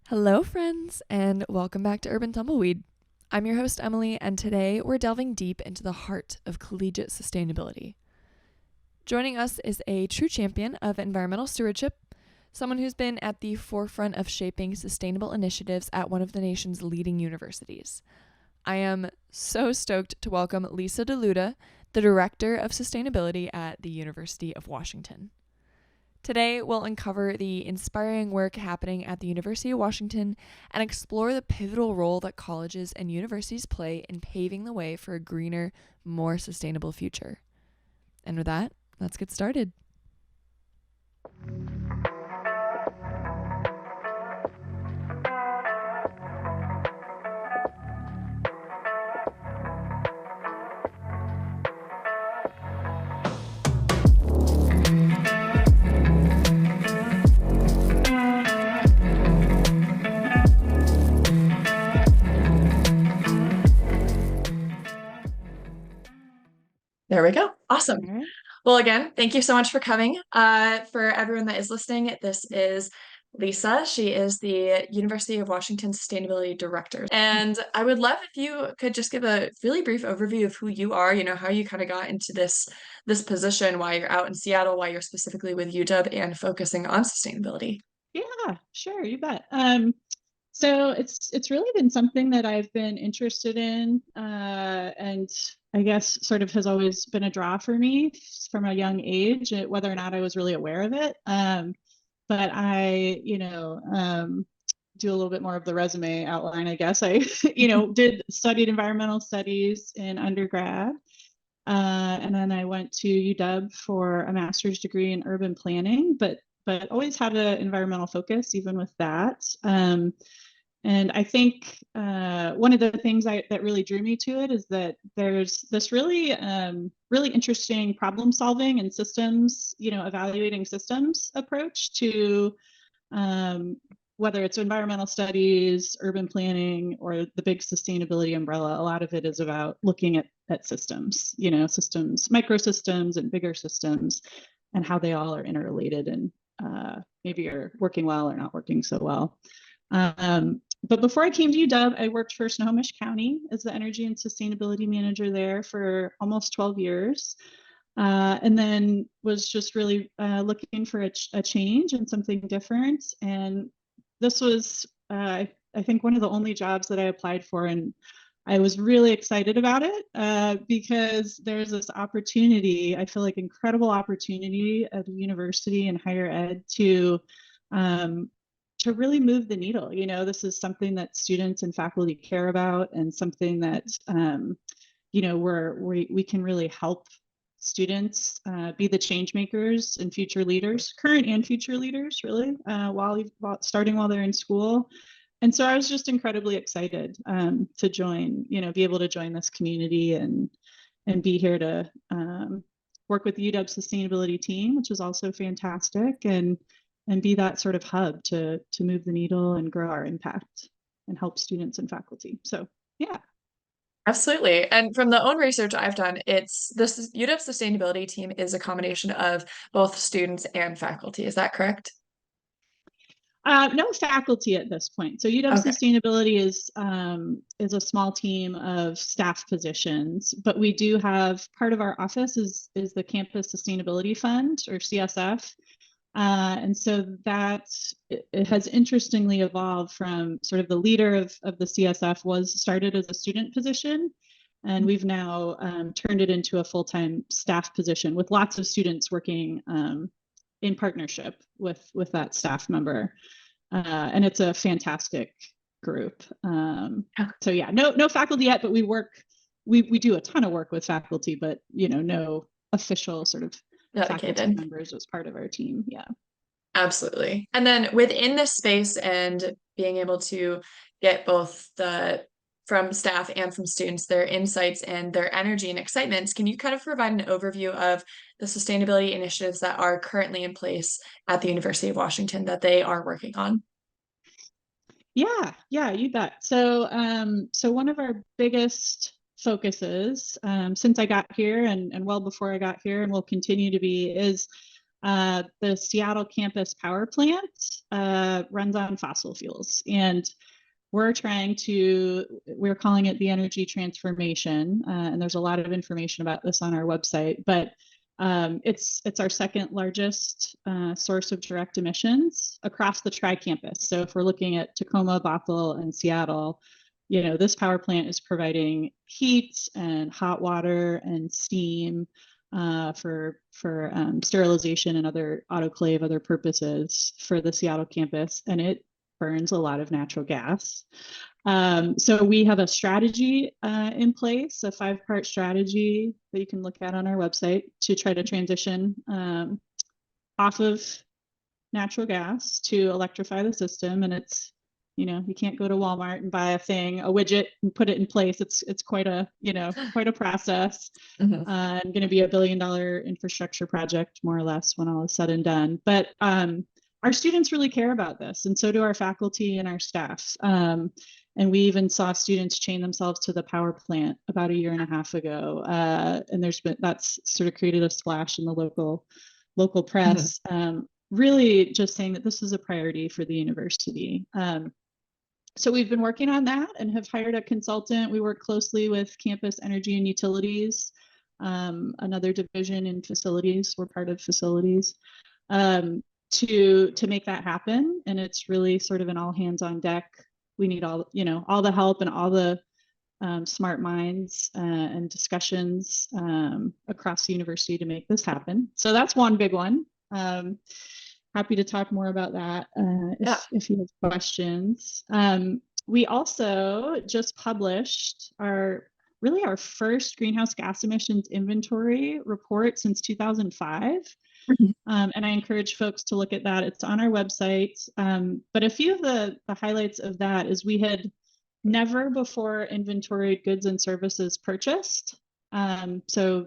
Hello, friends, and welcome back to Urban Tumbleweed. I'm your host, Emily, and today we're delving deep into the heart of collegiate sustainability. Joining us is a true champion of environmental stewardship, someone who's been at the forefront of shaping sustainable initiatives at one of the nation's leading universities. I am so stoked to welcome Lisa Dulude, the Director of Sustainability at the University of Washington. Today, we'll uncover the inspiring work happening at the University of Washington and explore the pivotal role that colleges and universities play in paving the way for a greener, more sustainable future. And with that, let's get started. There we go. Awesome. All right. Well, again, thank you so much for coming. For everyone that is listening, this is Lisa. She is the University of Washington Sustainability Director. And I would love if you could just give a really brief overview of who you are, how you kind of got into this position, why you're out in Seattle, why you're specifically with UW and focusing on sustainability. Yeah, sure, you bet. So it's really been something that I've been interested in, and I guess sort of has always been a draw for me from a young age, whether or not I was really aware of it. But I, do a little bit more of the resume outline, I guess. I, studied environmental studies in undergrad. And then I went to UW for a master's degree in urban planning, but always had an environmental focus even with that. And I think one of the things that really drew me to it is that there's this really interesting problem solving and systems, evaluating systems approach to whether it's environmental studies, urban planning, or the big sustainability umbrella. A lot of it is about looking at systems, systems, microsystems and bigger systems, and how they all are interrelated and maybe are working well or not working so well. But before I came to UW, I worked for Snohomish County as the energy and sustainability manager there for almost 12 years. And then was just really looking for a change and something different. And this was, I think, one of the only jobs that I applied for. And I was really excited about it because there's this opportunity, I feel like incredible opportunity at a university and higher ed to really move the needle. This is something that students and faculty care about, and something that, we can really help students be the change makers and future leaders, current and future leaders, really, starting while they're in school. And so I was just incredibly excited to join, be able to join this community and be here to work with the UW sustainability team, which is also fantastic, and be that sort of hub to move the needle and grow our impact and help students and faculty. So yeah. Absolutely. And from the own research I've done, this UW sustainability team is a combination of both students and faculty. Is that correct? No faculty at this point. So UW Okay. Sustainability is a small team of staff positions, but we do have part of our office is the Campus Sustainability Fund, or CSF. And so that it has interestingly evolved from sort of the leader of the CSF was started as a student position. And we've now turned it into a full-time staff position with lots of students working in partnership with that staff member. And it's a fantastic group. So yeah, no faculty yet, but we do a ton of work with faculty, but no official sort of Dedicated faculty members as part of our team. Yeah. Absolutely. And then within this space and being able to get both from staff and from students, their insights and their energy and excitements, can you kind of provide an overview of the sustainability initiatives that are currently in place at the University of Washington that they are working on? Yeah, you bet. So one of our biggest focuses since I got here and well before I got here and will continue to be is the Seattle campus power plant runs on fossil fuels, and we're calling it the energy transformation, and there's a lot of information about this on our website, but it's our second largest source of direct emissions across the tri-campus. So if we're looking at Tacoma, Bothell, and Seattle, this power plant is providing heat and hot water and steam for sterilization and other autoclave, other purposes for the Seattle campus, and it burns a lot of natural gas. So we have a strategy in place, a 5-part strategy that you can look at on our website to try to transition off of natural gas to electrify the system. And it's, you can't go to Walmart and buy a widget and put it in place. It's quite a process. Mm-hmm. And going to be $1 billion infrastructure project, more or less, when all is said and done. But our students really care about this, and so do our faculty and our staff. And we even saw students chain themselves to the power plant about 1.5 years ago. And that's sort of created a splash in the local press, really just saying that this is a priority for the university. So we've been working on that and have hired a consultant. We work closely with Campus Energy and Utilities, another division in facilities. We're part of facilities, to make that happen. And it's really sort of an all hands on deck. We need all the help and all the smart minds and discussions across the university to make this happen. So that's one big one. Happy to talk more about that if you have questions. We also just published our first greenhouse gas emissions inventory report since 2005. And I encourage folks to look at that. It's on our website. But a few of the highlights of that is we had never before inventoried goods and services purchased. So,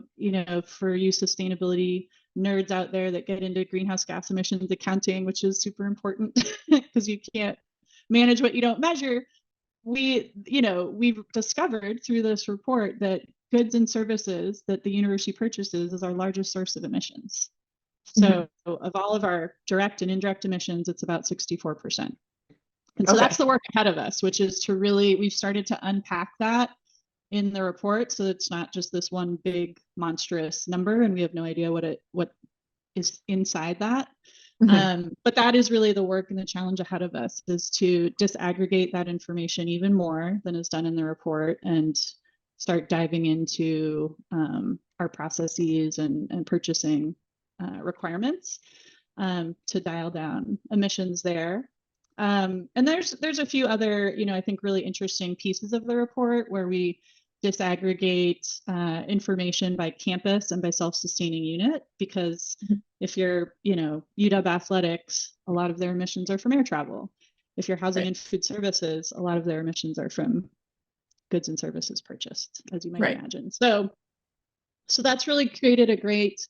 for you sustainability nerds out there that get into greenhouse gas emissions accounting, which is super important because you can't manage what you don't measure. We've discovered through this report that goods and services that the university purchases is our largest source of emissions. So of all of our direct and indirect emissions, it's about 64%. And so that's the work ahead of us, which is we've started to unpack that in the report, so it's not just this one big monstrous number and we have no idea what is inside that. But that is really the work and the challenge ahead of us, is to disaggregate that information even more than is done in the report and start diving into our processes and purchasing requirements to dial down emissions there. And there's a few other, I think really interesting pieces of the report where we disaggregate information by campus and by self-sustaining unit, because if you're, UW athletics, a lot of their emissions are from air travel. If you're housing and food services, a lot of their emissions are from goods and services purchased, as you might imagine. So that's really created a great,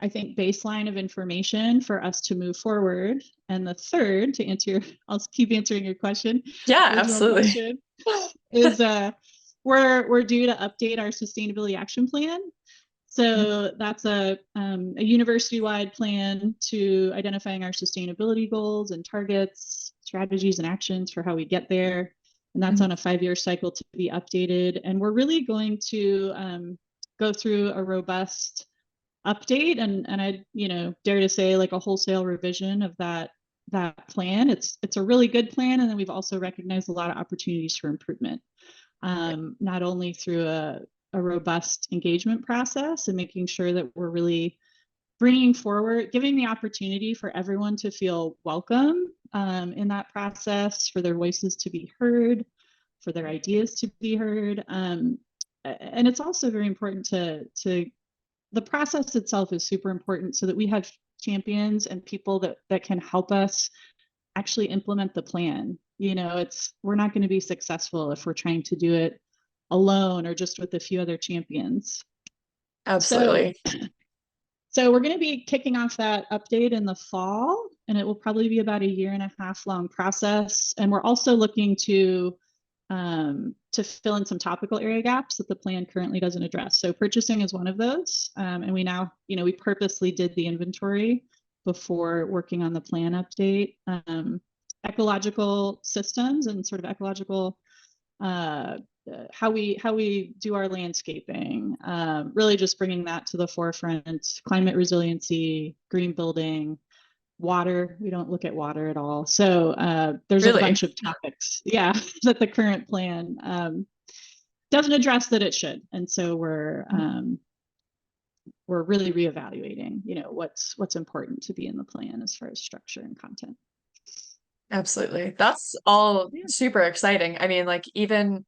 I think, baseline of information for us to move forward. And the third, I'll keep answering your question. Yeah, absolutely. Question, is we're due to update our sustainability action plan. So that's a university-wide plan to identifying our sustainability goals and targets, strategies and actions for how we get there. And that's on a 5-year cycle to be updated. And we're really going to go through a robust update and I dare to say like a wholesale revision of that plan. It's a really good plan, and then we've also recognized a lot of opportunities for improvement, not only through a robust engagement process and making sure that we're really bringing forward, giving the opportunity for everyone to feel welcome in that process, for their voices to be heard, for their ideas to be heard. And it's also very important to the process itself is super important, so that we have champions and people that can help us actually implement the plan. We're not going to be successful if we're trying to do it alone or just with a few other champions. Absolutely. So we're going to be kicking off that update in the fall, and it will probably be about 1.5 year long process. And we're also looking to fill in some topical area gaps that the plan currently doesn't address. So purchasing is one of those. And we now, we purposely did the inventory before working on the plan update. Ecological systems and sort of ecological how we do our landscaping, really just bringing that to the forefront. Climate resiliency, green building, water. We don't look at water at all. So there's Really? a bunch of topics, yeah, that the current plan doesn't address that it should. And so we're really reevaluating, what's important to be in the plan as far as structure and content. Absolutely. That's all super exciting. I mean, like even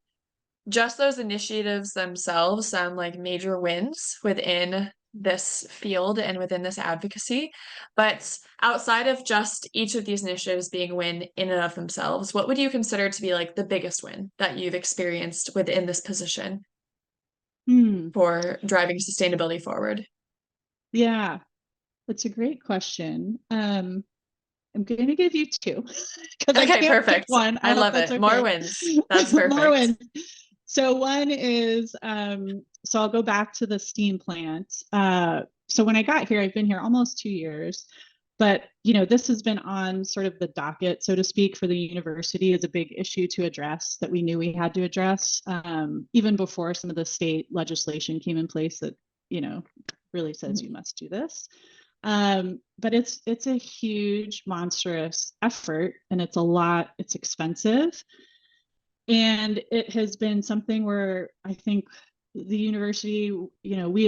just those initiatives themselves sound like major wins within this field and within this advocacy. But outside of just each of these initiatives being a win in and of themselves, what would you consider to be like the biggest win that you've experienced within this position for driving sustainability forward? Yeah, that's a great question. I'm going to give you two because I can't perfect. pick one. I love it. Okay. More wins. That's perfect. More wins. So one is, so I'll go back to the steam plant. So when I got here, I've been here almost 2 years, but this has been on sort of the docket, so to speak, for the university as a big issue to address that we knew we had to address, even before some of the state legislation came in place that, really says you must do this. But it's a huge, monstrous effort, and it's expensive. And it has been something where I think the university, we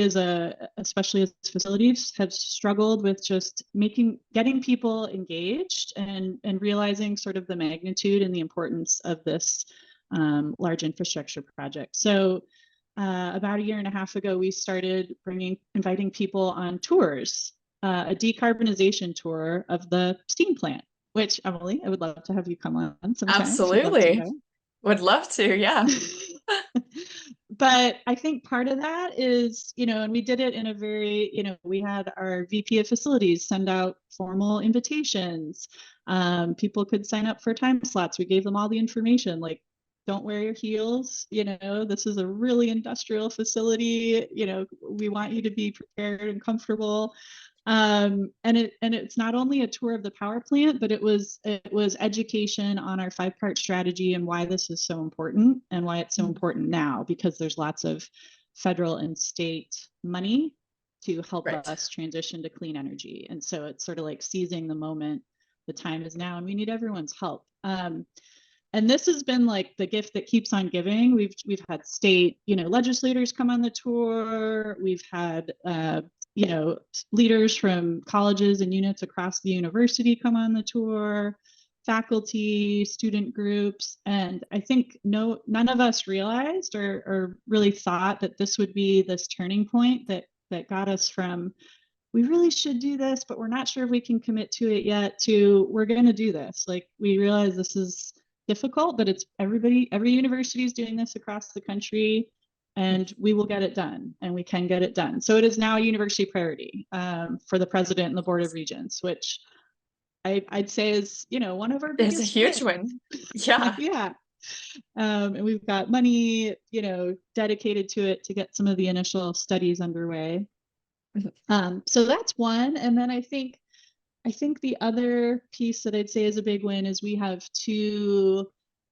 especially as facilities, have struggled with just getting people engaged and realizing sort of the magnitude and the importance of this large infrastructure project. So about a year and a half ago, we started inviting people on tours, a decarbonization tour of the steam plant, which, Emily, I would love to have you come on sometime. Absolutely. Would love to, yeah. But I think part of that is, and we did it in a very, we had our VP of facilities send out formal invitations. People could sign up for time slots. We gave them all the information, like, don't wear your heels. This is a really industrial facility. We want you to be prepared and comfortable. And it's not only a tour of the power plant, but it was education on our 5-part strategy and why this is so important and why it's so important now, because there's lots of federal and state money to help us transition to clean energy. And so it's sort of like seizing the moment. The time is now, and we need everyone's help. And this has been like the gift that keeps on giving. We've had state, legislators come on the tour. We've had leaders from colleges and units across the university come on the tour, faculty, student groups. And I think none of us realized or really thought that this would be this turning point that got us from, we really should do this, but we're not sure if we can commit to it yet, to we're going to do this. Like, we realize this is difficult, but it's every university is doing this across the country, and we will get it done, and we can get it done. So it is now a university priority for the president and the board of regents, which I'd say is, one of our biggest. It's a huge win. Yeah. Yeah. And we've got money, dedicated to it to get some of the initial studies underway. So that's one. And then I think the other piece that I'd say is a big win is we have two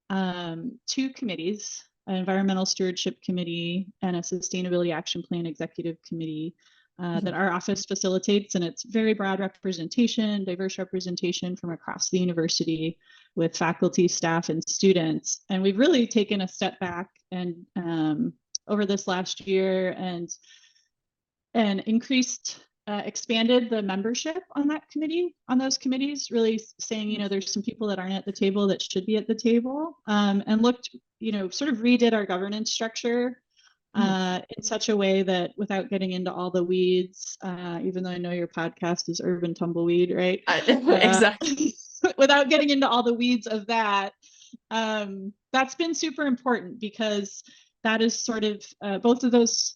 committees, an environmental stewardship committee and a sustainability action plan executive committee that our office facilitates. And it's very broad representation, diverse representation from across the university with faculty, staff, and students. And we've really taken a step back and over this last year and expanded the membership on those committees, really saying, there's some people that aren't at the table that should be at the table, and looked, sort of redid our governance structure in such a way that, without getting into all the weeds, even though I know your podcast is Urban Tumbleweed, right? Exactly. Without getting into all the weeds of that, that's been super important, because that is sort of both of those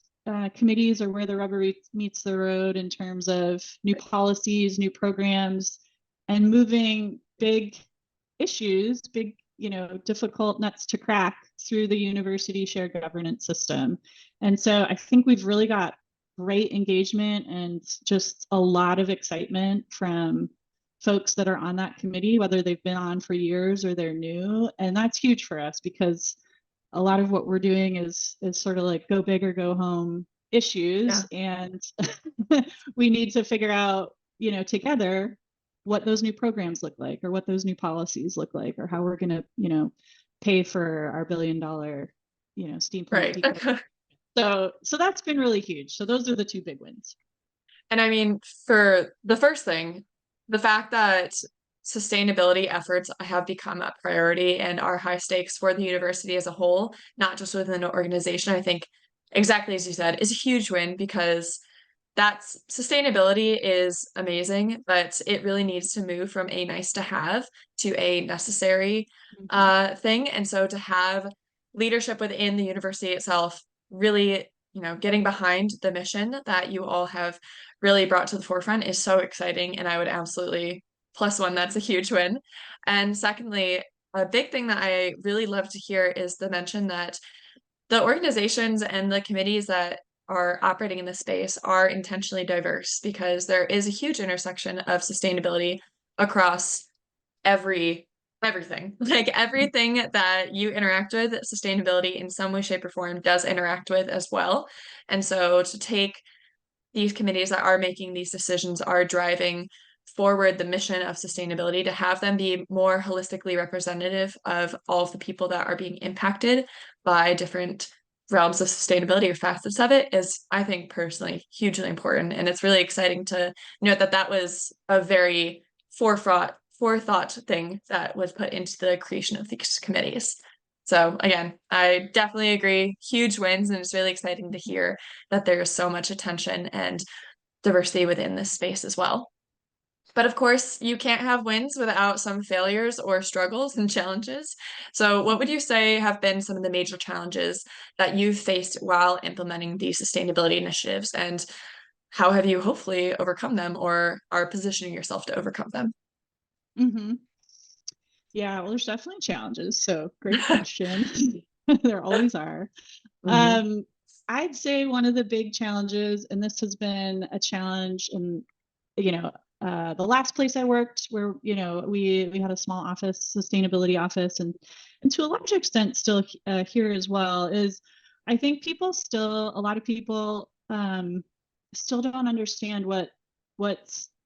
committees are where the rubber meets the road in terms of new policies, new programs, and moving big issues, difficult nuts to crack through the university shared governance system. And so I think we've really got great engagement and just a lot of excitement from folks that are on that committee, whether they've been on for years or they're new. And that's huge for us because a lot of what we're doing is sort of like go big or go home issues. Yeah. And we need to figure out, together what those new programs look like, or what those new policies look like, or how we're going to, pay for our $1 billion, steam plant. Right. So that's been really huge. So those are the two big wins. And I mean, for the first thing, the fact that sustainability efforts have become a priority and are high stakes for the university as a whole, not just within an organization, I think exactly as you said, is a huge win, because that's sustainability is amazing, but it really needs to move from a nice to have to a necessary thing. And so to have leadership within the university itself really, getting behind the mission that you all have really brought to the forefront is so exciting. And I would absolutely +1, that's a huge win. And secondly, a big thing that I really love to hear is the mention that the organizations and the committees that are operating in this space are intentionally diverse, because there is a huge intersection of sustainability across everything. Like everything that you interact with, sustainability in some way, shape, or form does interact with as well. And so to take these committees that are making these decisions, are driving forward the mission of sustainability, to have them be more holistically representative of all of the people that are being impacted by different realms of sustainability or facets of it, is, I think, personally hugely important. And it's really exciting to note that that was a very forethought thing that was put into the creation of these committees. So again, I definitely agree, huge wins, and it's really exciting to hear that there's so much attention and diversity within this space as well. But of course, you can't have wins without some failures or struggles and challenges. So what would you say have been some of the major challenges that you've faced while implementing these sustainability initiatives, and how have you hopefully overcome them, or are positioning yourself to overcome them? Mm-hmm. Yeah, well, there's definitely challenges. So great question. There always are. Mm-hmm. I'd say one of the big challenges, and this has been a challenge in, the last place I worked, where, we had a small office, sustainability office, and to a large extent still here as well, is I think a lot of people still don't understand what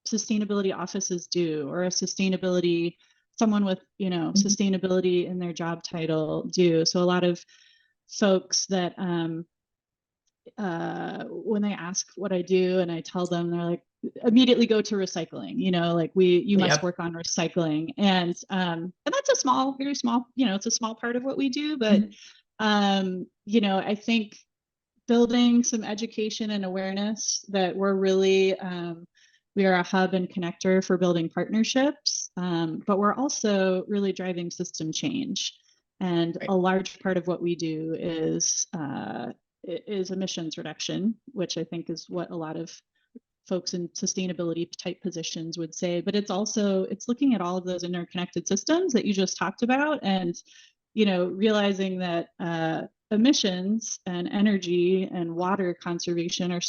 sustainability offices do, or someone with, mm-hmm. sustainability in their job title do. So a lot of folks that when they ask what I do and I tell them, they're like, immediately go to recycling, like you must work on recycling. And that's very small, it's a small part of what we do, but I think building some education and awareness that we're really we are a hub and connector for building partnerships, but we're also really driving system change. And a large part of what we do is emissions reduction, which I think is what a lot of folks in sustainability type positions would say. But it's looking at all of those interconnected systems that you just talked about, and realizing that emissions and energy and water conservation are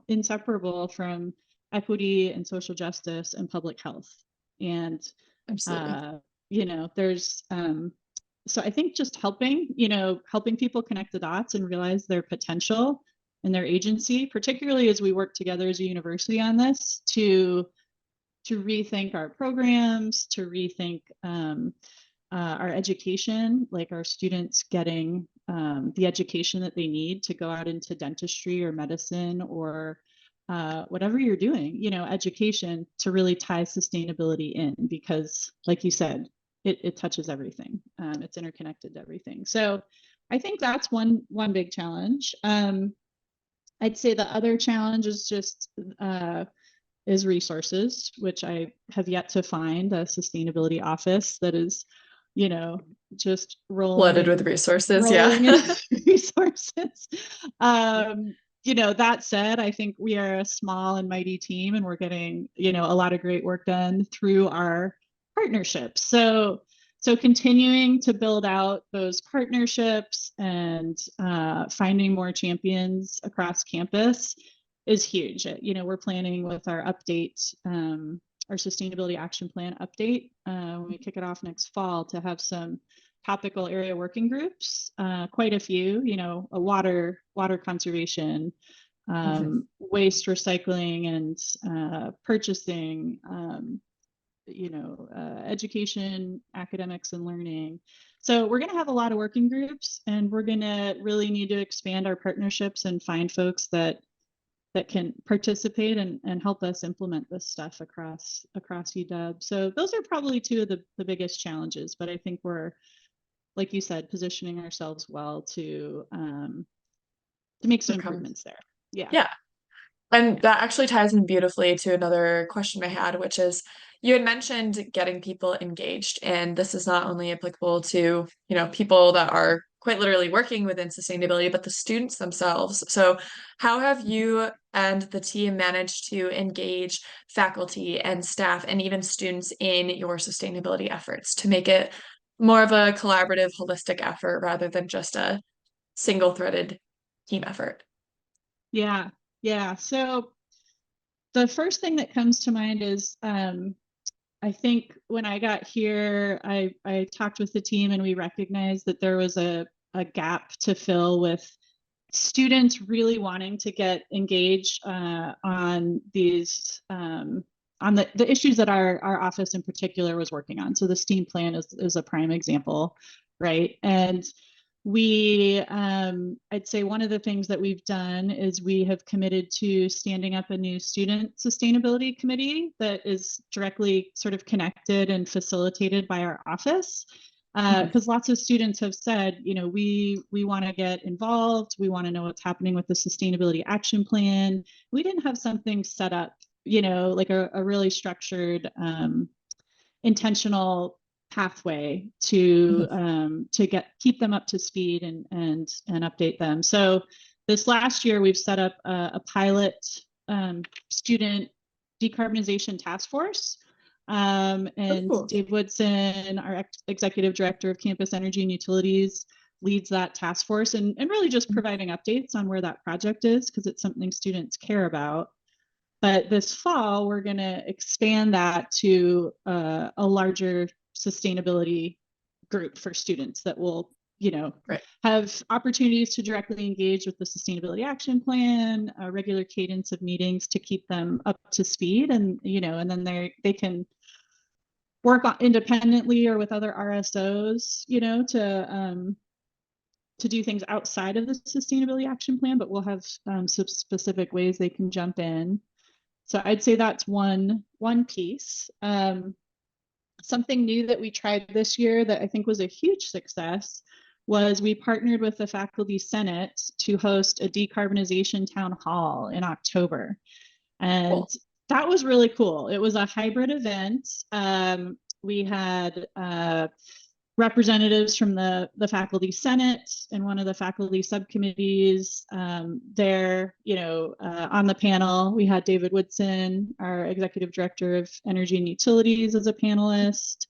inseparable from equity and social justice and public health. And there's so I think just helping people connect the dots and realize their potential and their agency, particularly as we work together as a university on this, to rethink our programs, to rethink our education, like our students getting the education that they need to go out into dentistry or medicine, or whatever you're doing, education, to really tie sustainability in, because like you said, it touches everything. It's interconnected to everything. So I think that's one big challenge. I'd say the other challenge is just is resources, which I have yet to find a sustainability office that is, just flooded with resources. Resources. That said, I think we are a small and mighty team, and we're getting, a lot of great work done through our partnerships. So So continuing to build out those partnerships and finding more champions across campus is huge. We're planning with our update, our sustainability action plan update, when we kick it off next fall, to have some topical area working groups, quite a few, a water conservation, waste recycling and purchasing, education, academics, and learning. So we're going to have a lot of working groups, and we're going to really need to expand our partnerships and find folks that can participate and help us implement this stuff across UW. So those are probably two of the biggest challenges, but I think we're, like you said, positioning ourselves well to make some improvements there. Yeah. And that actually ties in beautifully to another question I had, which is, you had mentioned getting people engaged, and this is not only applicable to, people that are quite literally working within sustainability, but the students themselves. So how have you and the team managed to engage faculty and staff and even students in your sustainability efforts to make it more of a collaborative, holistic effort rather than just a single-threaded team effort? Yeah. So the first thing that comes to mind is, I think when I got here, I talked with the team, and we recognized that there was a gap to fill with students really wanting to get engaged on these, on the issues that our office in particular was working on. So the STEAM plan is a prime example, right? And we, I'd say one of the things that we've done is we have committed to standing up a new student sustainability committee that is directly sort of connected and facilitated by our office. Because lots of students have said, we want to get involved. We want to know what's happening with the sustainability action plan. We didn't have something set up, like a really structured, intentional pathway to keep them up to speed and update them. So this last year, we've set up a pilot student decarbonization task force. And Dave Woodson, our executive director of campus energy and utilities, leads that task force, and really just providing updates on where that project is, because it's something students care about. But this fall, we're going to expand that to a larger sustainability group for students that will, have opportunities to directly engage with the sustainability action plan, a regular cadence of meetings to keep them up to speed, and and then they can work on independently or with other RSOs, to do things outside of the sustainability action plan, but we'll have some specific ways they can jump in. So I'd say that's one piece. Something new that we tried this year that I think was a huge success was we partnered with the Faculty Senate to host a decarbonization town hall in October. And that was really cool. It was a hybrid event. We had representatives from the Faculty Senate and one of the faculty subcommittees there, on the panel. We had David Woodson, our executive director of energy and utilities, as a panelist,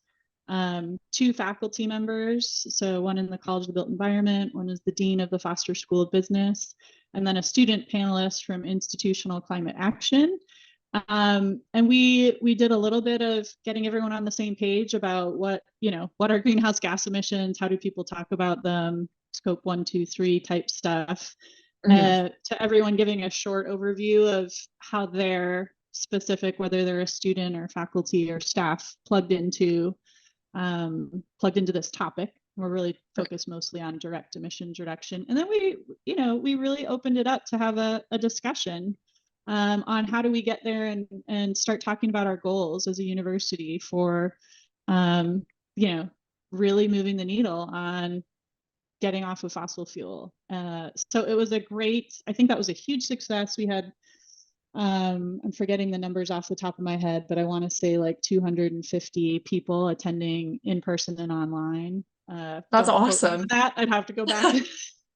two faculty members. So one in the College of the Built Environment, one is the dean of the Foster School of Business, and then a student panelist from Institutional Climate Action. And we did a little bit of getting everyone on the same page about what are greenhouse gas emissions, how do people talk about them, scope 1, 2, 3 type stuff, to everyone giving a short overview of how they're specific, whether they're a student or faculty or staff, plugged into this topic. We're really focused mostly on direct emissions reduction. And then we really opened it up to have a discussion on how do we get there and start talking about our goals as a university for, really moving the needle on getting off of fossil fuel. So it was I think that was a huge success. We had, I'm forgetting the numbers off the top of my head, but I want to say like 250 people attending in person and online. That's awesome. That I'd have to go back and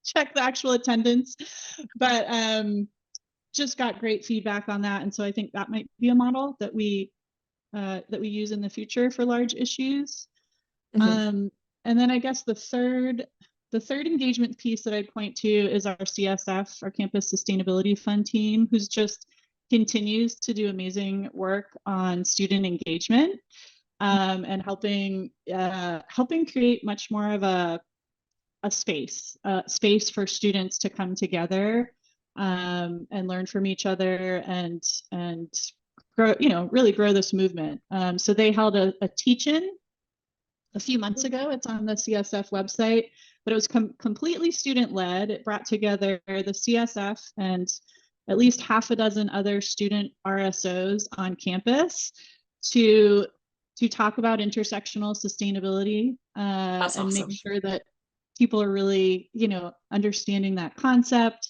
check the actual attendance, but just got great feedback on that. And so I think that might be a model that we use in the future for large issues. And then I guess the third engagement piece that I'd point to is our CSF, our Campus Sustainability Fund team, who's just continues to do amazing work on student engagement, and helping create much more of a space for students to come together, and learn from each other, and grow, really grow this movement. So they held a teach-in a few months ago. It's on the CSF website, but it was completely student-led. It brought together the CSF and at least half a dozen other student RSOs on campus to talk about intersectional sustainability, That's and awesome. make sure that people are really, understanding that concept.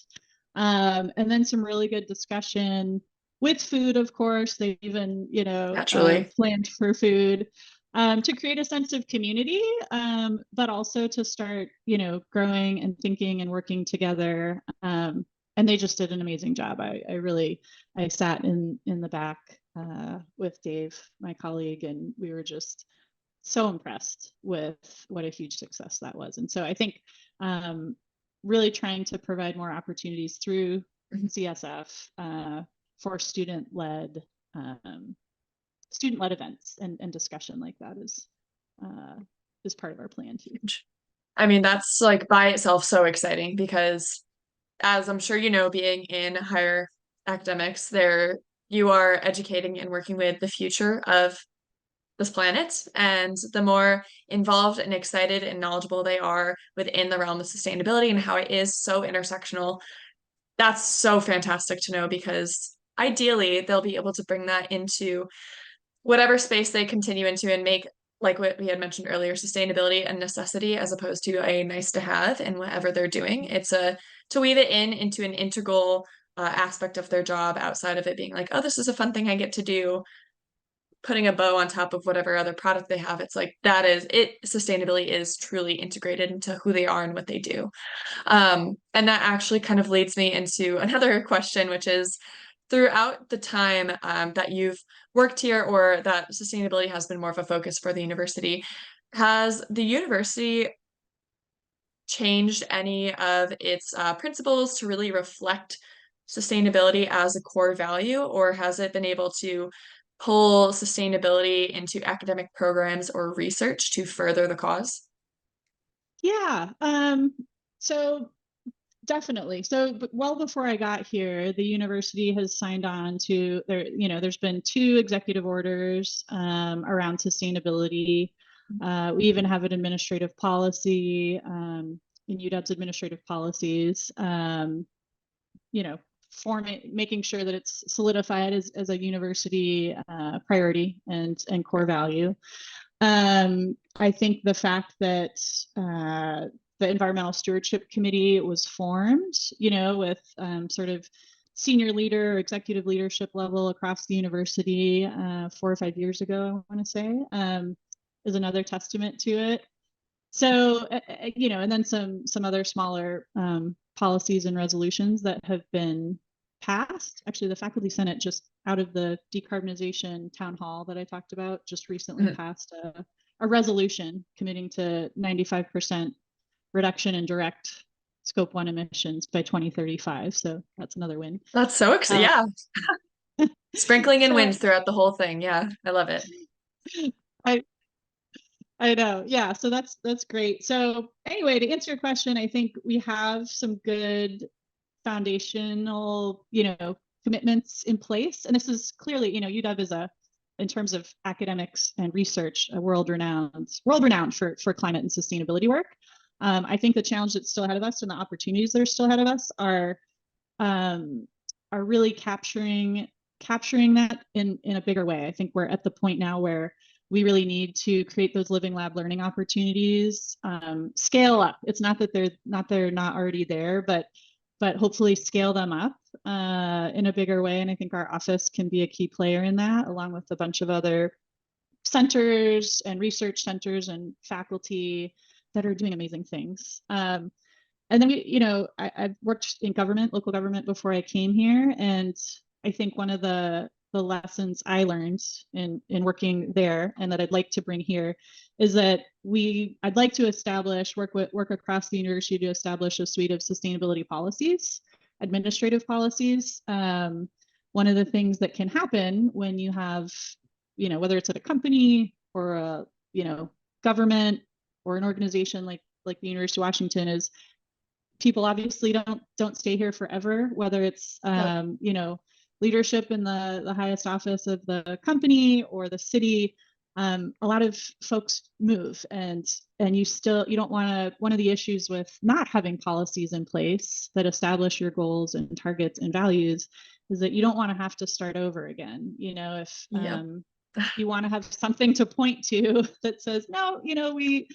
And then some really good discussion with food, of course. They even, Naturally. planned for food, to create a sense of community, but also to start, growing and thinking and working together. And they just did an amazing job. I sat in the back, with Dave, my colleague, and we were just so impressed with what a huge success that was. And so I think, really trying to provide more opportunities through CSF, for student-led events and discussion like that is part of our plan too. I mean, that's like by itself so exciting because, as I'm sure you know, being in higher academics, there you are educating and working with the future of this planet. And the more involved and excited and knowledgeable they are within the realm of sustainability and how it is so intersectional, that's so fantastic to know, because ideally they'll be able to bring that into whatever space they continue into and make, like what we had mentioned earlier, sustainability a necessity as opposed to a nice to have in whatever they're doing. It's to weave it into an integral aspect of their job outside of it being like, oh, this is a fun thing I get to do, putting a bow on top of whatever other product they have. It's like that is it. Sustainability is truly integrated into who they are and what they do. And that actually kind of leads me into another question, which is, throughout the time that you've worked here, or that sustainability has been more of a focus for the university, has the university changed any of its principles to really reflect sustainability as a core value, or has it been able to pull sustainability into academic programs or research to further the cause? Yeah. So definitely. So well before I got here, the university has signed on to there's been 2 executive orders around sustainability. We even have an administrative policy in UW's administrative policies, making sure that it's solidified as a university priority and core value. I think the fact that the Environmental Stewardship Committee was formed, with sort of senior leader, executive leadership level across the university 4 or 5 years ago, I want to say, is another testament to it. So, and then some other smaller policies and resolutions that have been passed. Actually, the Faculty Senate, just out of the decarbonization town hall that I talked about, just recently passed a resolution committing to 95% reduction in direct Scope 1 emissions by 2035. So that's another win. That's so exciting. Yeah. Sprinkling in wind throughout the whole thing. Yeah, I love it. I know. Yeah. So that's great. So anyway, to answer your question, I think we have some good foundational, commitments in place. And this is clearly, UW is in terms of academics and research, world renowned for climate and sustainability work. I think the challenge that's still ahead of us and the opportunities that are still ahead of us are really capturing that in a bigger way. I think we're at the point now where we really need to create those living lab learning opportunities, scale up. It's not that they're not already there, but hopefully scale them up in a bigger way. And I think our office can be a key player in that, along with a bunch of other centers and research centers and faculty that are doing amazing things. And then I've worked in local government before I came here, and I think one of the lessons I learned in working there, and that I'd like to bring here, is that I'd like to work across the university to establish a suite of sustainability policies, administrative policies. One of the things that can happen when you have, whether it's at a company or a, government or an organization like the University of Washington, is people obviously don't stay here forever, whether it's leadership in the highest office of the company or the city. A lot of folks move, and you don't want to. One of the issues with not having policies in place that establish your goals and targets and values is that you don't want to have to start over again. If you want to have something to point to that says, no, we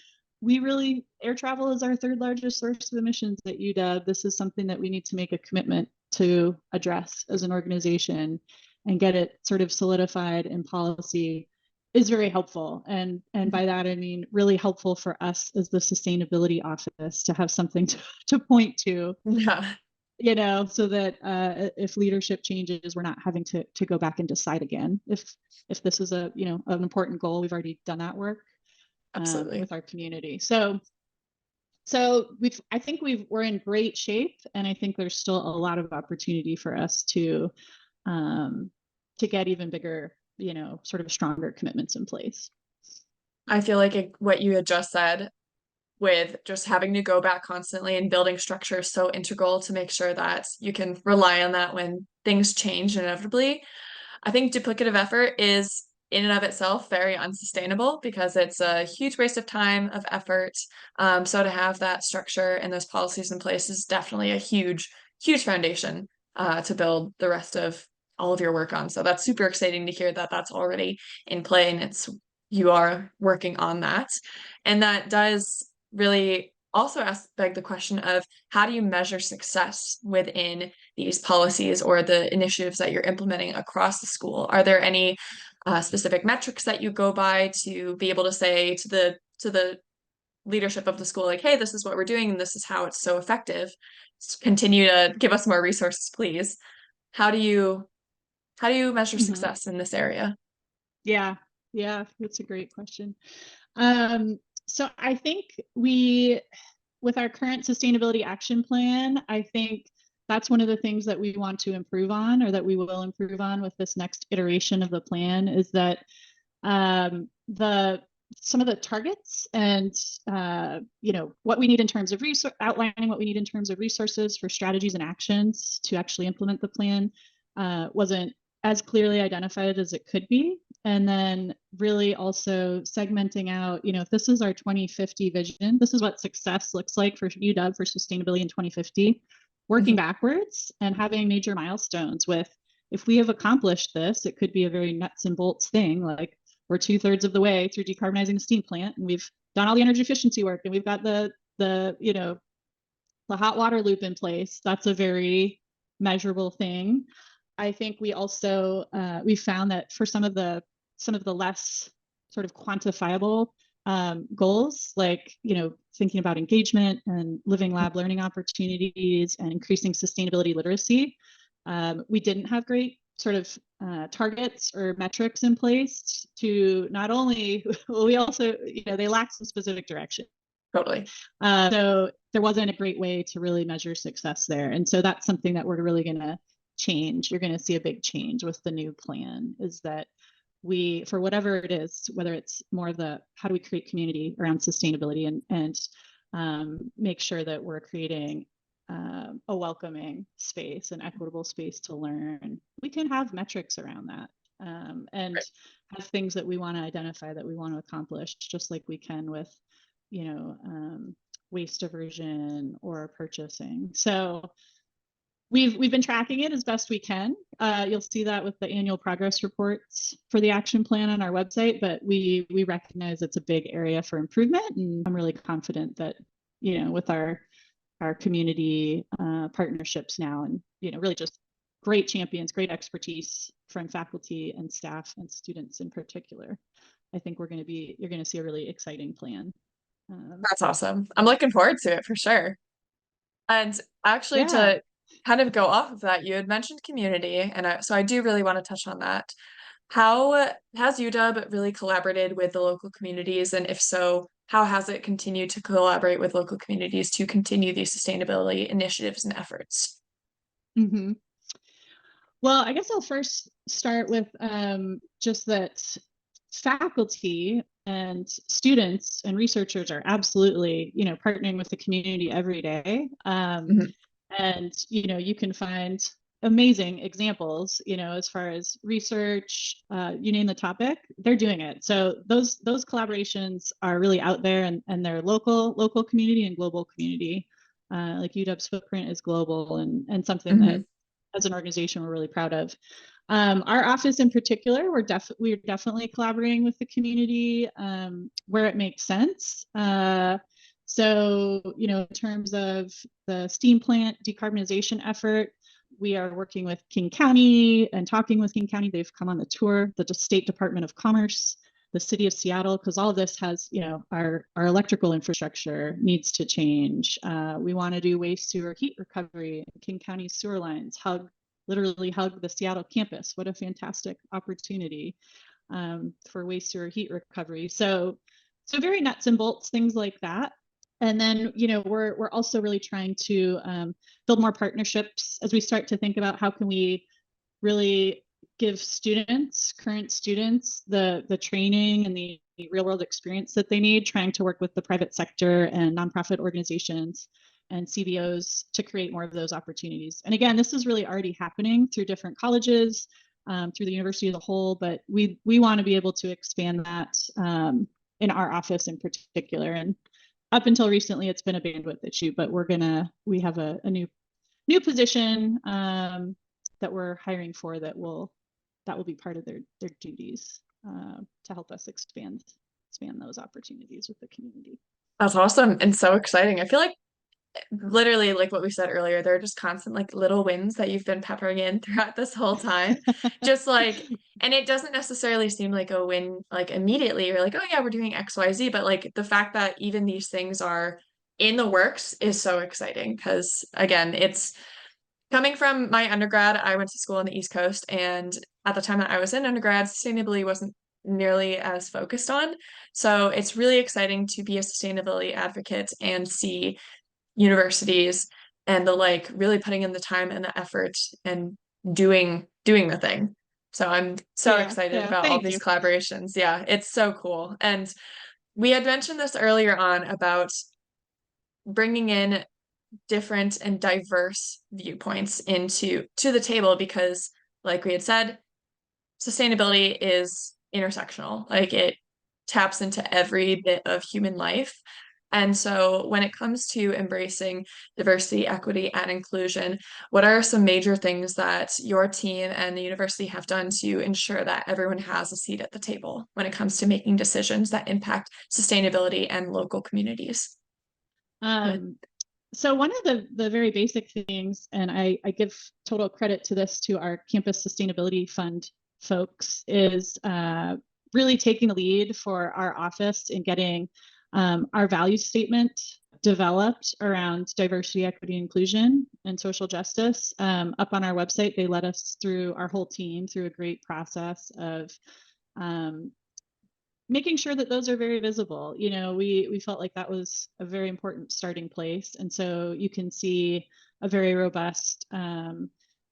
really, air travel is our third largest source of emissions at UW. This is something that we need to make a commitment to address as an organization and get it sort of solidified in policy is very helpful. And by that, I mean, really helpful for us as the sustainability office to have something to point to. Yeah. So that if leadership changes, we're not having to go back and decide again. If this is an important goal, we've already done that work. Absolutely. With our community. So I think we're in great shape, and I think there's still a lot of opportunity for us to get even bigger, sort of stronger commitments in place. I feel like what you had just said with just having to go back constantly and building structure is so integral to make sure that you can rely on that when things change inevitably. I think duplicative effort is in and of itself very unsustainable because it's a huge waste of time, of effort. So to have that structure and those policies in place is definitely a huge foundation to build the rest of all of your work on. So that's super exciting to hear that that's already in play and you are working on that. And that does really also beg the question of how do you measure success within these policies or the initiatives that you're implementing across the school? Are there any specific metrics that you go by to be able to say to the leadership of the school, like, hey, this is what we're doing and this is how it's so effective. Continue to give us more resources, please. How do you measure success in this area? Yeah, that's a great question. So I think with our current sustainability action plan, I think that's one of the things that we want to improve on, or that we will improve on with this next iteration of the plan, is that some of the targets and what we need in terms of outlining what we need in terms of resources for strategies and actions to actually implement the plan wasn't as clearly identified as it could be. And then really also segmenting out, if this is our 2050 vision, this is what success looks like for UW for sustainability in 2050, working backwards and having major milestones with, if we have accomplished this, it could be a very nuts and bolts thing, like we're 2/3 of the way through decarbonizing the steam plant and we've done all the energy efficiency work and we've got the hot water loop in place. That's a very measurable thing. I think we also we found that for some of the less sort of quantifiable goals, like thinking about engagement and living lab learning opportunities and increasing sustainability literacy, we didn't have great sort of targets or metrics in place to not only, well, we also, they lack some specific direction. Totally. So there wasn't a great way to really measure success there. And so that's something that we're really going to change. You're going to see a big change with the new plan, is that we, for whatever it is, whether it's more of the how do we create community around sustainability and make sure that we're creating a welcoming space, an equitable space to learn, we can have metrics around that and have things that we want to identify that we want to accomplish, just like we can with waste diversion or purchasing. So we've been tracking it as best we can. You'll see that with the annual progress reports for the action plan on our website, but we recognize it's a big area for improvement. And I'm really confident that, with our community partnerships now and, really just great champions, great expertise from faculty and staff and students in particular, I think you're going to see a really exciting plan. That's awesome. I'm looking forward to it for sure. And actually, to kind of go off of that, you had mentioned community, and so I do really want to touch on that. How has UW really collaborated with the local communities? And if so, how has it continued to collaborate with local communities to continue these sustainability initiatives and efforts? Mm-hmm. Well, I guess I'll first start with just that faculty and students and researchers are absolutely, partnering with the community every day. Mhm. And, you can find amazing examples, as far as research, you name the topic, they're doing it. So those collaborations are really out there, and they're local community and global community. Like UW's footprint is global, and something that Mhm. as an organization we're really proud of. Our office in particular, we're definitely collaborating with the community where it makes sense. So, in terms of the steam plant decarbonization effort, we are working with King County and talking with King County. They've come on the tour, the State Department of Commerce, the city of Seattle, because all of this has, our electrical infrastructure needs to change. We want to do waste sewer heat recovery. King County sewer lines literally hug the Seattle campus. What a fantastic opportunity for waste sewer heat recovery. So very nuts and bolts, things like that. And then, we're also really trying to build more partnerships as we start to think about how can we really give current students, the training and the real world experience that they need, trying to work with the private sector and nonprofit organizations and CBOs to create more of those opportunities. And again, this is really already happening through different colleges, through the university as a whole, but we want to be able to expand that in our office in particular. And up until recently, it's been a bandwidth issue, but we have a new position that we're hiring for that will be part of their duties to help us expand those opportunities with the community. That's awesome and so exciting. I feel like literally like what we said earlier, there are just constant like little wins that you've been peppering in throughout this whole time. Just like, and it doesn't necessarily seem like a win like immediately. You're like, oh yeah, we're doing XYZ, but like the fact that even these things are in the works is so exciting because again, it's coming from my undergrad, I went to school on the East Coast, and at the time that I was in undergrad, sustainability wasn't nearly as focused on. So it's really exciting to be a sustainability advocate and see universities and the like really putting in the time and the effort and doing the thing. So I'm so excited Yeah, about all thank these you. collaborations. Yeah, it's so cool. And we had mentioned this earlier on about bringing in different and diverse viewpoints to the table because like we had said, sustainability is intersectional. Like it taps into every bit of human life. And so when it comes to embracing diversity, equity, and inclusion, what are some major things that your team and the university have done to ensure that everyone has a seat at the table when it comes to making decisions that impact sustainability and local communities? Um, so one of the very basic things, and I give total credit to this to our campus sustainability fund folks, is really taking the lead for our office in getting our value statement developed around diversity, equity, inclusion, and social justice. Up on our website, they led us through our whole team through a great process of making sure that those are very visible. We felt like that was a very important starting place. And so you can see a very robust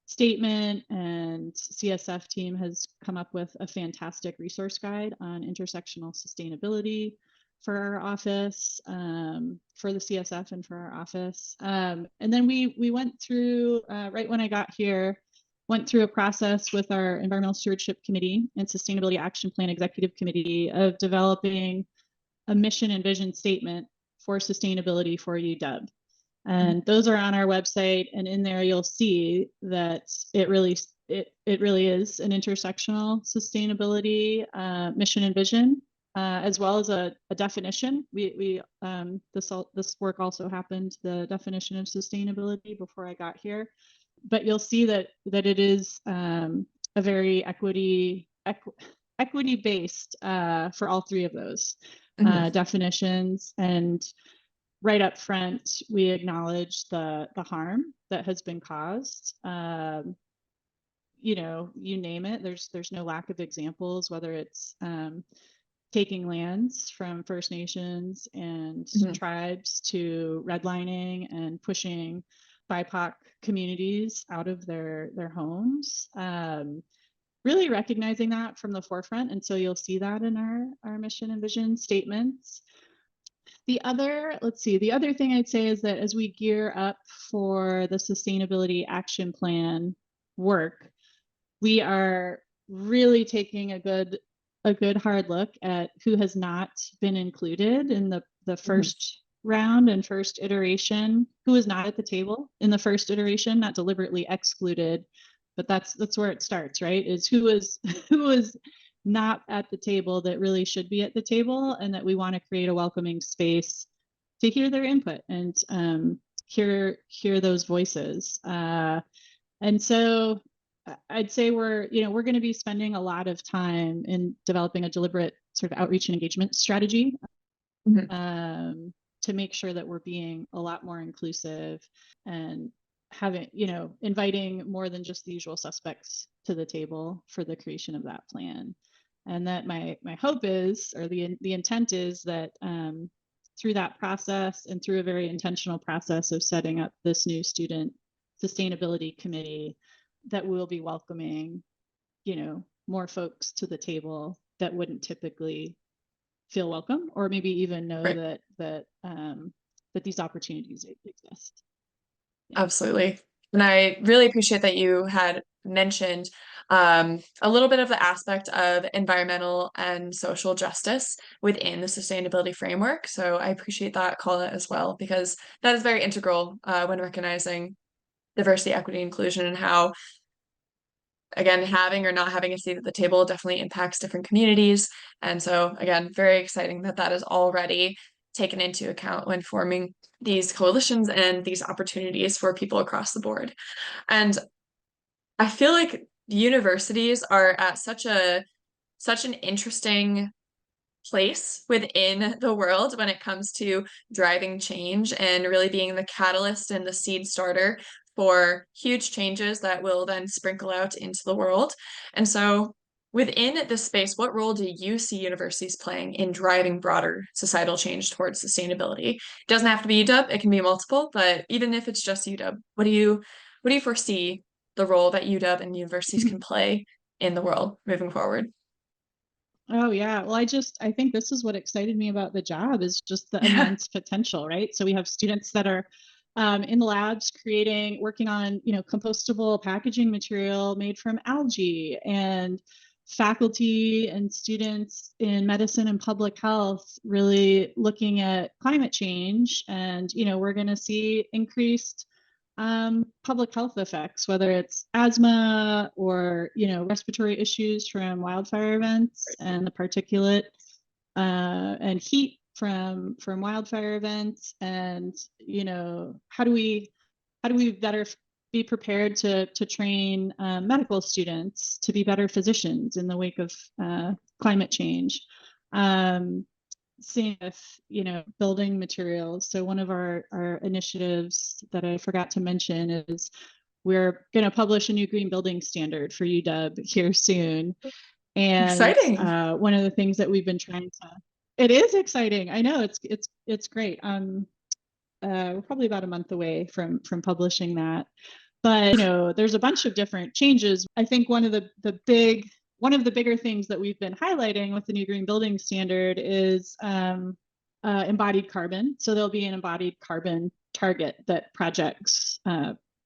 statement, and CSF team has come up with a fantastic resource guide on intersectional sustainability for our office, for the CSF and for our office. And then we went through, right when I got here, went through a process with our Environmental Stewardship Committee and Sustainability Action Plan Executive Committee of developing a mission and vision statement for sustainability for UW. And those are on our website, and in there you'll see that it really is an intersectional sustainability mission and vision, as well as a definition. This work also happened, the definition of sustainability, before I got here. But you'll see that it is a very equity based for all three of those definitions. And right up front, we acknowledge the harm that has been caused you name it. There's no lack of examples, whether it's taking lands from First Nations and tribes to redlining and pushing BIPOC communities out of their homes. Really recognizing that from the forefront. And so you'll see that in our mission and vision statements. The other thing I'd say is that as we gear up for the sustainability action plan work, we are really taking a good hard look at who has not been included in the first round and first iteration, who is not at the table in the first iteration, not deliberately excluded, but that's where it starts, right? Is who is not at the table that really should be at the table, and that we want to create a welcoming space to hear their input and hear those voices. And so I'd say we're going to be spending a lot of time in developing a deliberate sort of outreach and engagement strategy to make sure that we're being a lot more inclusive and having, inviting more than just the usual suspects to the table for the creation of that plan. And that my hope is, or the intent is, that through that process and through a very intentional process of setting up this new student sustainability committee, that we'll be welcoming, more folks to the table that wouldn't typically feel welcome, or maybe even know that these opportunities exist. Yeah. Absolutely. And I really appreciate that you had mentioned a little bit of the aspect of environmental and social justice within the sustainability framework. So I appreciate that call out as well, because that is very integral when recognizing diversity, equity, inclusion, and how, again, having or not having a seat at the table definitely impacts different communities. And so, again, very exciting that is already taken into account when forming these coalitions and these opportunities for people across the board. And I feel like universities are at such an interesting place within the world when it comes to driving change and really being the catalyst and the seed starter for huge changes that will then sprinkle out into the world. And so within this space, what role do you see universities playing in driving broader societal change towards sustainability? It doesn't have to be UW, it can be multiple, but even if it's just UW, what do you foresee the role that UW and universities can play in the world moving forward? Oh yeah. Well, I think this is what excited me about the job, is just the immense potential, right? So we have students that are in the labs working on, compostable packaging material made from algae, and faculty and students in medicine and public health really looking at climate change. And, we're going to see increased public health effects, whether it's asthma or, respiratory issues from wildfire events and the particulate and heat from wildfire events. And, how do we better be prepared to train medical students to be better physicians in the wake of climate change? Seeing if, building materials. So one of our initiatives that I forgot to mention is we're going to publish a new green building standard for UW here soon. And exciting. One of the things that we've been trying to, it is exciting. I know it's great. We're probably about a month away from publishing that, but there's a bunch of different changes. I think one of the bigger things that we've been highlighting with the new green building standard is embodied carbon. So there'll be an embodied carbon target that projects,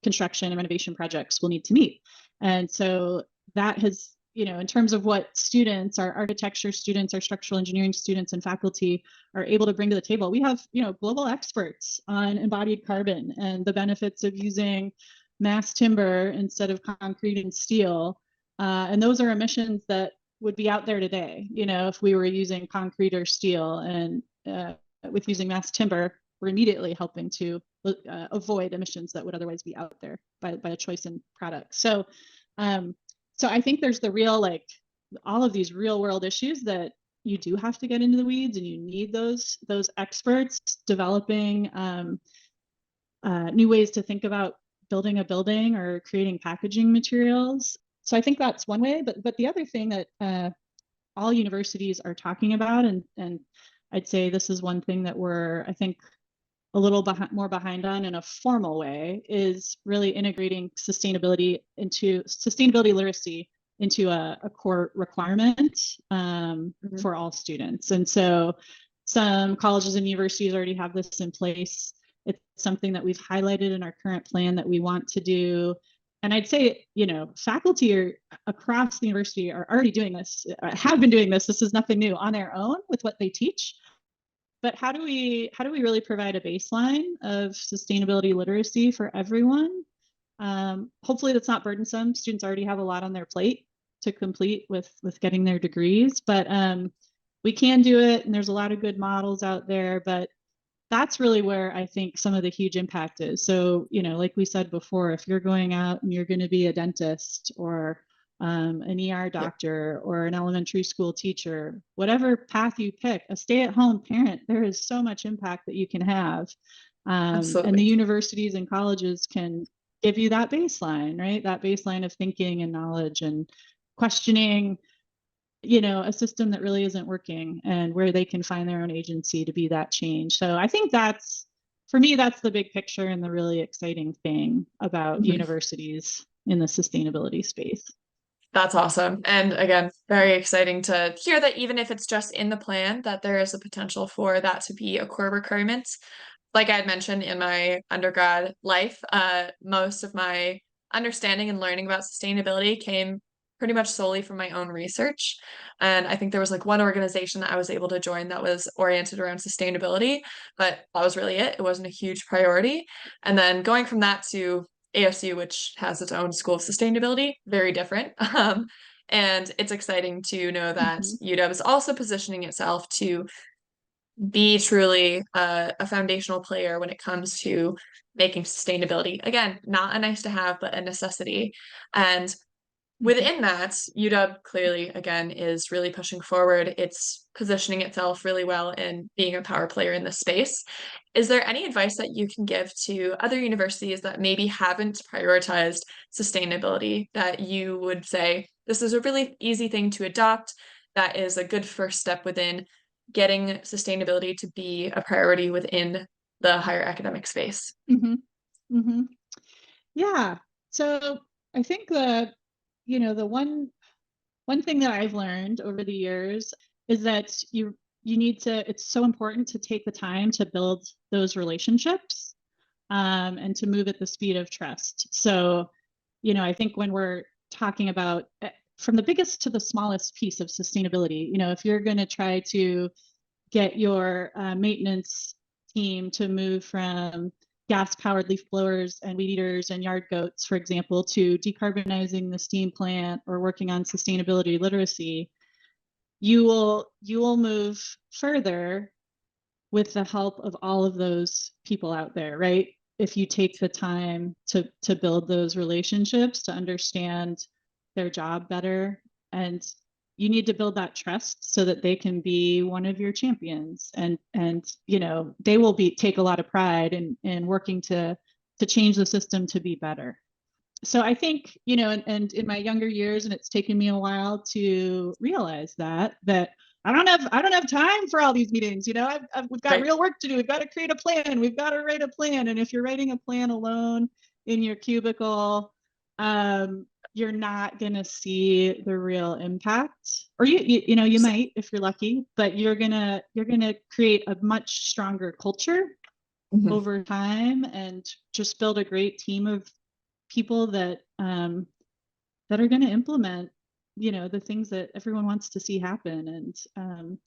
construction and renovation projects will need to meet. And so that has, in terms of what students, our architecture students, our structural engineering students and faculty are able to bring to the table, we have, global experts on embodied carbon and the benefits of using mass timber instead of concrete and steel. And those are emissions that would be out there today, if we were using concrete or steel. And with using mass timber, we're immediately helping to avoid emissions that would otherwise be out there by a choice in products. So I think there's the real, all of these real world issues that you do have to get into the weeds, and you need those experts developing new ways to think about building a building or creating packaging materials. So I think that's one way, but the other thing that all universities are talking about, and I'd say this is one thing that we're, I think, a little more behind on in a formal way, is really integrating sustainability literacy into a core requirement for all students. And so some colleges and universities already have this in place. It's something that we've highlighted in our current plan that we want to do. And I'd say, faculty across the university are already doing this, have been doing this. This is nothing new on their own with what they teach. But how do we really provide a baseline of sustainability literacy for everyone? Hopefully that's not burdensome. Students already have a lot on their plate to complete with getting their degrees, but we can do it, and there's a lot of good models out there, but that's really where I think some of the huge impact is. So, like we said before, if you're going out and you're going to be a dentist or an ER doctor or an elementary school teacher, whatever path you pick, a stay-at-home parent, there is so much impact that you can have. And the universities and colleges can give you that baseline, right? That baseline of thinking and knowledge and questioning, a system that really isn't working, and where they can find their own agency to be that change. So I think for me, that's the big picture and the really exciting thing about universities in the sustainability space. That's awesome. And again, very exciting to hear that even if it's just in the plan, that there is a potential for that to be a core requirement. Like I had mentioned in my undergrad life, most of my understanding and learning about sustainability came pretty much solely from my own research. And I think there was like one organization that I was able to join that was oriented around sustainability, but that was really it. It wasn't a huge priority. And then going from that to ASU, which has its own school of sustainability, very different. And it's exciting to know that UW is also positioning itself to be truly a foundational player when it comes to making sustainability, again, not a nice to have, but a necessity. And within that, UW clearly, again, is really pushing forward. It's positioning itself really well in being a power player in this space. Is there any advice that you can give to other universities that maybe haven't prioritized sustainability that you would say, this is a really easy thing to adopt, that is a good first step within getting sustainability to be a priority within the higher academic space? Yeah. So I think the one thing that I've learned over the years is that you need to, it's so important to take the time to build those relationships and to move at the speed of trust. So, I think when we're talking about from the biggest to the smallest piece of sustainability, if you're going to try to get your maintenance team to move from gas-powered leaf blowers and weed eaters and yard goats, for example, to decarbonizing the steam plant or working on sustainability literacy, you will move further with the help of all of those people out there, right? If you take the time to build those relationships, to understand their job better, and you need to build that trust so that they can be one of your champions, and they will take a lot of pride in working to change the system to be better. So I think, and in my younger years, and it's taken me a while to realize that I don't have time for all these meetings. We've got real work to do. We've got to create a plan. We've got to write a plan. And if you're writing a plan alone in your cubicle, you're not going to see the real impact, or you might, if you're lucky, but you're going to create a much stronger culture over time, and just build a great team of people that are going to implement the things that everyone wants to see happen. And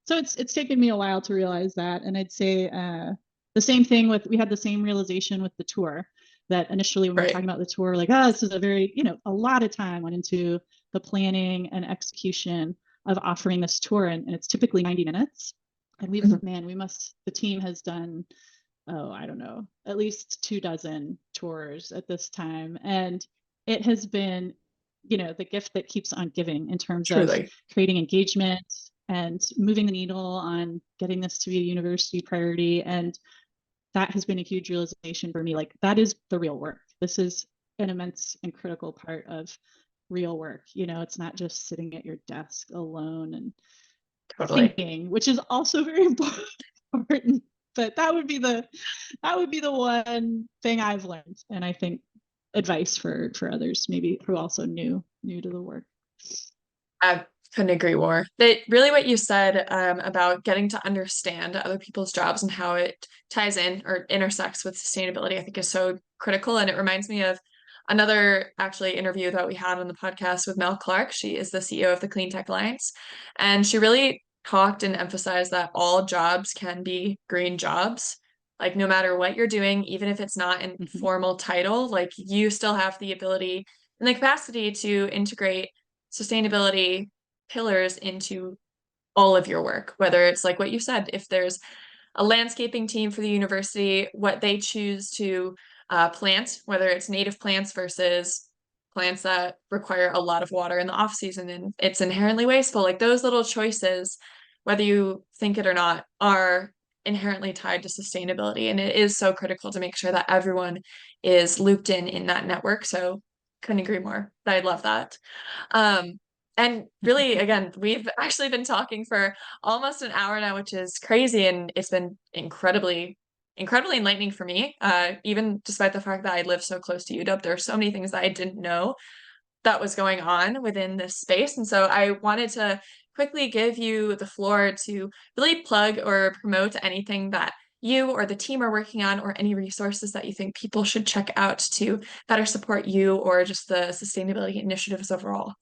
so it's taken me a while to realize that. And I'd say the same thing we had the same realization with the tour, that initially when we were talking about the tour, like, this is a very, a lot of time went into the planning and execution of offering this tour. And it's typically 90 minutes. And the team has done, I don't know, at least 24 tours at this time. And it has been, the gift that keeps on giving in terms of creating engagement and moving the needle on getting this to be a university priority. And that has been a huge realization for me. Like, that is the real work. This is an immense and critical part of real work. You know, it's not just sitting at your desk alone and Totally. thinking, which is also very important. But that would be the one thing I've learned, and I think advice for others maybe who also new to the work. I couldn't agree more. That really what you said about getting to understand other people's jobs and how it ties in or intersects with sustainability, I think is so critical. And it reminds me of another actually interview that we had on the podcast with Mel Clark. She is the CEO of the Clean Tech Alliance. And she really talked and emphasized that all jobs can be green jobs. Like no matter what you're doing, even if it's not in formal title, like you still have the ability and the capacity to integrate sustainability pillars into all of your work, whether it's like what you said, if there's a landscaping team for the university, what they choose to plant, whether it's native plants versus plants that require a lot of water in the off season and it's inherently wasteful, like those little choices, whether you think it or not, are inherently tied to sustainability. And it is so critical to make sure that everyone is looped in that network. So couldn't agree more. I love that. And really, again, we've actually been talking for almost an hour now, which is crazy. And it's been incredibly enlightening for me. Even despite the fact that I live so close to UW, there are so many things that I didn't know that was going on within this space. And so I wanted to quickly give you the floor to really plug or promote anything that you or the team are working on, or any resources that you think people should check out to better support you or just the sustainability initiatives overall.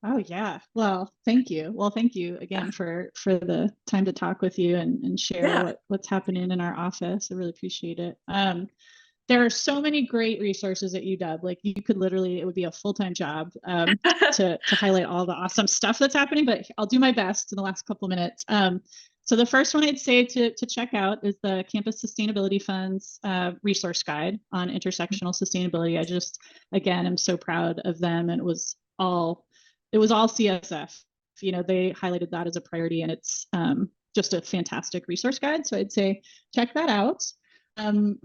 Oh yeah. Well, thank you. Well, thank you again for the time to talk with you and share what's happening in our office. I really appreciate it. There are so many great resources at UW. Like you could literally, it would be a full-time job to highlight all the awesome stuff that's happening, but I'll do my best in the last couple minutes. So the first one I'd say to check out is the Campus Sustainability Fund's resource guide on intersectional sustainability. I just, again, I'm so proud of them. And it was all CSF. You know, they highlighted that as a priority, and it's just a fantastic resource guide. So I'd say check that out.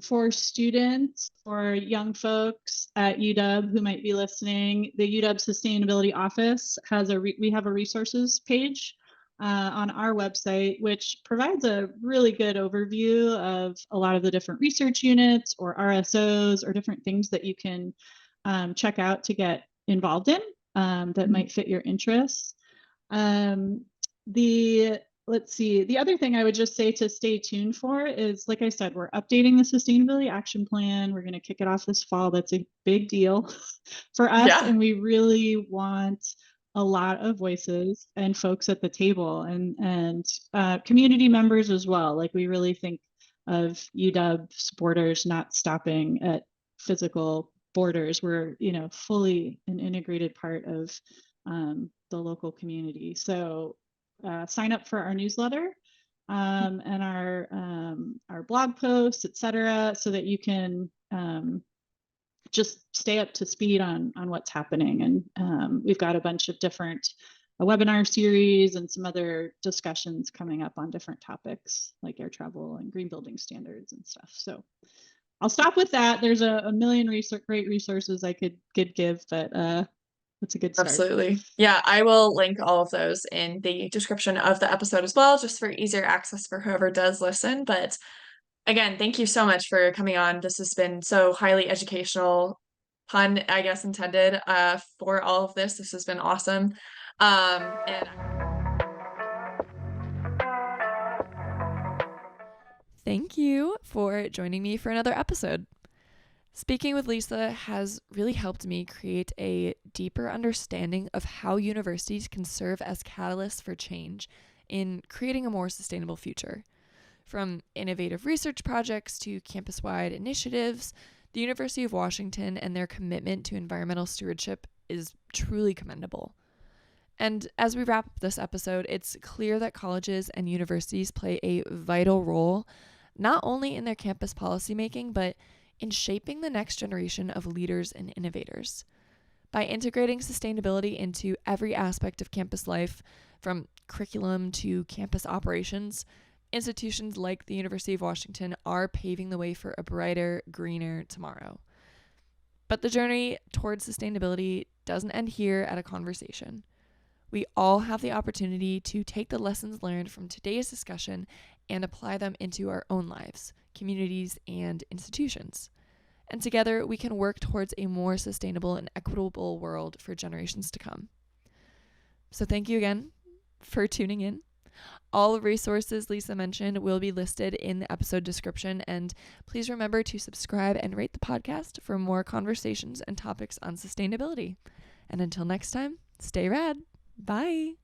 For students or young folks at UW who might be listening, the UW Sustainability Office has we have a resources page on our website, which provides a really good overview of a lot of the different research units or RSOs or different things that you can check out to get involved in that might fit your interests. Let's see, the other thing I would just say to stay tuned for is, like I said, we're updating the Sustainability Action Plan. We're going to kick it off this fall. That's a big deal for us. And we really want a lot of voices and folks at the table and community members as well. Like we really think of UW supporters not stopping at physical borders. We're, you know, fully an integrated part of the local community. So sign up for our newsletter and our blog posts, etc., so that you can just stay up to speed on what's happening. And we've got a bunch of different webinar series and some other discussions coming up on different topics like air travel and green building standards and stuff. So I'll stop with that. There's a million great resources I could give, but that's a good start. Absolutely. Yeah, I will link all of those in the description of the episode as well, just for easier access for whoever does listen. But again, thank you so much for coming on. This has been so highly educational, pun, I guess, intended, for all of this. This has been awesome. Thank you for joining me for another episode. Speaking with Lisa has really helped me create a deeper understanding of how universities can serve as catalysts for change in creating a more sustainable future. From innovative research projects to campus-wide initiatives, the University of Washington and their commitment to environmental stewardship is truly commendable. And as we wrap up this episode, it's clear that colleges and universities play a vital role, not only in their campus policymaking, but in shaping the next generation of leaders and innovators. By integrating sustainability into every aspect of campus life, from curriculum to campus operations, institutions like the University of Washington are paving the way for a brighter, greener tomorrow. But the journey towards sustainability doesn't end here at a conversation. We all have the opportunity to take the lessons learned from today's discussion and apply them into our own lives, communities, and institutions. And together, we can work towards a more sustainable and equitable world for generations to come. So thank you again for tuning in. All resources Lisa mentioned will be listed in the episode description, and please remember to subscribe and rate the podcast for more conversations and topics on sustainability. And until next time, stay rad. Bye.